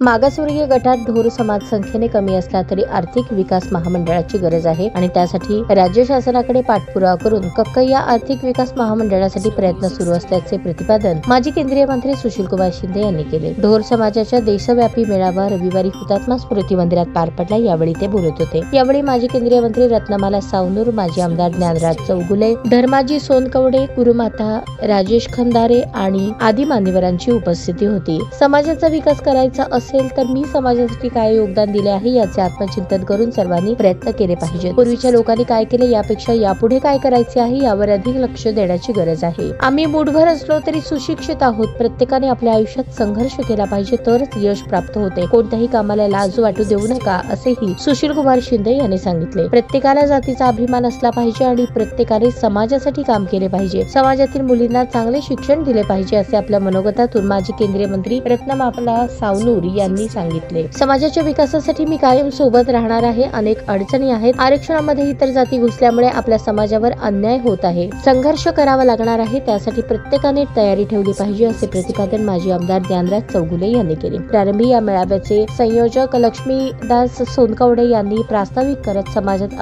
मागासवर्गीय गटात ढोर समाज संख्येने कमी असला तरी आर्थिक विकास महामंडळाची गरज आहे आणि त्यासाठी राज्य शासनाकडे पाठपुरावा करून कक्कय्या आर्थिक विकास महामंडळासाठी प्रयत्न सुरू असल्याचे प्रतिपादन माजी केंद्रीय मंत्री सुशीलकुमार शिंदे यांनी केले। ढोर समाजाच्या देशव्यापी मेळावा रविवारी हुतात्मा स्मृती मंदिरात पार पडला। यावेळी ते बोलत होते। यावेळी माजी केंद्रीय मंत्री रत्नमाला सावनूर, माजी आमदार ज्ञानराज चौगुले, धर्माजी सोनकवडे, गुरुमाता राजेश खंदारे आणि आदी मान्यवरांची उपस्थिती होती। समाजाचा विकास करायचा असेल तर मी समाजासाठी काय योगदान दिले आहे याचे आत्मचिंतन करून सर्वांनी प्रयत्न केले पाहिजेत। पूर्वीच्या लोकांनी काय केले यापेक्षा यापुढे काय करायचे आहे यावर अधिक लक्ष देण्याची गरज आहे। आम्ही मूठभर असलो तरी सुशिक्षित आहोत। प्रत्येकाने आपल्या आयुष्यात संघर्ष केला पाहिजे तरच यश प्राप्त होते। कोणत्याही कामाला लाज वाटू देऊ नका असेही सुशीलकुमार शिंदे यांनी सांगितले। प्रत्येकाला जातीचा अभिमान असला पाहिजे आणि प्रत्येकाने समाजासाठी काम केले पाहिजे। समाजातील मुलींना चांगले शिक्षण दिले पाहिजे असे आपल्या मनोगतातून माजी केंद्रीय मंत्री रत्नमाला सावनूर यांनी सांगितले। समाजाच्या विकासासाठी मी कायम सोबत राहणार आहे। अनेक अडचणी आहेत। आरक्षणामध्ये इतर जाती घुसल्यामुळे आपल्या समाजावर अन्याय होत आहे। संघर्ष करावा लागणार आहे। त्यासाठी प्रत्येकाने तयारी ठेवली पाहिजे असे प्रतिपादन माजी आमदार ज्ञानराज चौगुले यांनी केले। प्रारंभी या मेळाव्याचे संयोजक लक्ष्मीदास सोनकवडे यांनी प्रास्ताविक करत समाजात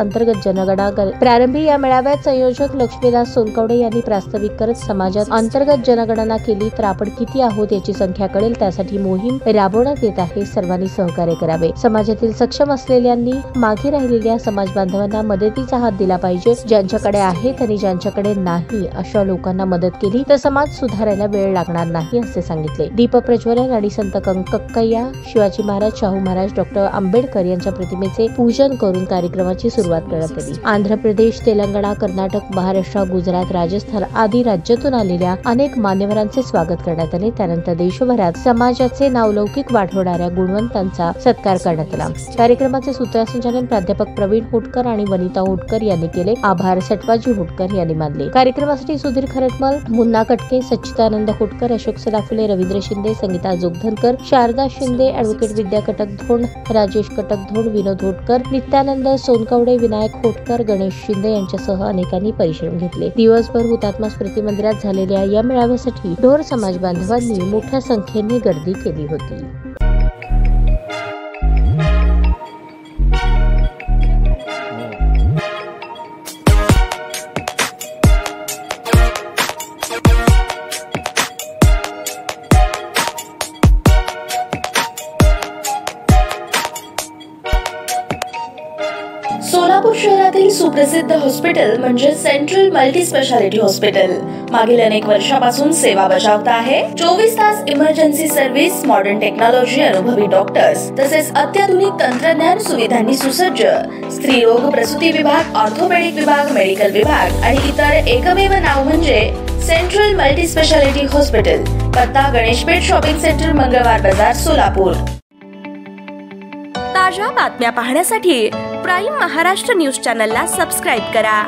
अंतर्गत जनगणना केली तर आपण किती आहोत याची संख्या कळेल। त्यासाठी मोहीम राबवण्यात येत आहे। सर्वांनी सहकार्य करावे। समाजातील सक्षम असलेल्यांनी मागे राहिलेल्या समाज बांधवांना मदतीचा हात दिला पाहिजे। ज्यांच्याकडे आहेत आणि ज्यांच्याकडे नाही अशा लोकांना मदत केली तर समाज सुधारायला वेळ लागणार नाही असे सांगितले। दीप प्रज्वलन आणि संत कक्कय्या शिवाजी महाराज, शाहू महाराज, डॉक्टर आंबेडकर यांच्या प्रतिमेचे पूजन करून कार्यक्रमाची सुरुवात करण्यात आली। आंध्र प्रदेश, तेलंगणा, कर्नाटक, महाराष्ट्र, गुजरात, राजस्थान आदी राज्यातून आलेल्या अनेक मान्यवरांचे स्वागत करण्यात आले। त्यानंतर देशभरात समाजाचे नावलौकिक वाढवणाऱ्या गुणवंतांचा सत्कार करण्यात आला। कार्यक्रमाचे सूत्रसंचालन प्राध्यापक प्रवीण होटकर आणि वनिता होटकर यांनी केले। आभार सटवाजी होटकर यांनी मानले। कार्यक्रमासाठी सुधीर खरटमल, मुन्ना कटके, सच्चिदानंद होटकर, अशोक सदाफुले, रवींद्र शिंदे, संगीता जोगधनकर, शारदा शिंदे, ॲडव्होकेट विद्या कटकधोंड, राजेश कटकधोंड, विनोद होटकर, नित्यानंद सोनकवडे, विनायक होटकर, गणेश शिंदे यांच्यासह अनेकांनी परिश्रम घेतले। दिवसभर हुतात्मा स्मृती मंदिरात झालेल्या या मेळाव्यासाठी ढोर समाज बांधवांनी मोठ्या संख्येने गर्दी केली होती। सोलापूर शहरातील सुप्रसिद्ध हॉस्पिटल म्हणजे सेंट्रल मल्टी स्पेशालिटी हॉस्पिटल मागील अनेक वर्षापासून सेवा बजावत आहे। 24 तास इमर्जन्सी सर्व्हिस, मॉडर्न टेक्नॉलॉजी, अनुभवी डॉक्टर्स तसेच अत्याधुनिक तंत्रज्ञान सुविधांनी सुसज्ज स्त्रीरोग प्रसूती विभाग, ऑर्थोपेडिक विभाग, मेडिकल विभाग आणि इतर एकमेव नाव म्हणजे सेंट्रल मल्टी स्पेशालिटी हॉस्पिटल। पत्ता गणेशपेठ शॉपिंग सेंटर, मंगळवार बाजार, सोलापूर। ताज्या बातम्या पाहण्यासाठी प्राईम महाराष्ट्र न्यूज चॅनलला सबस्क्राईब करा।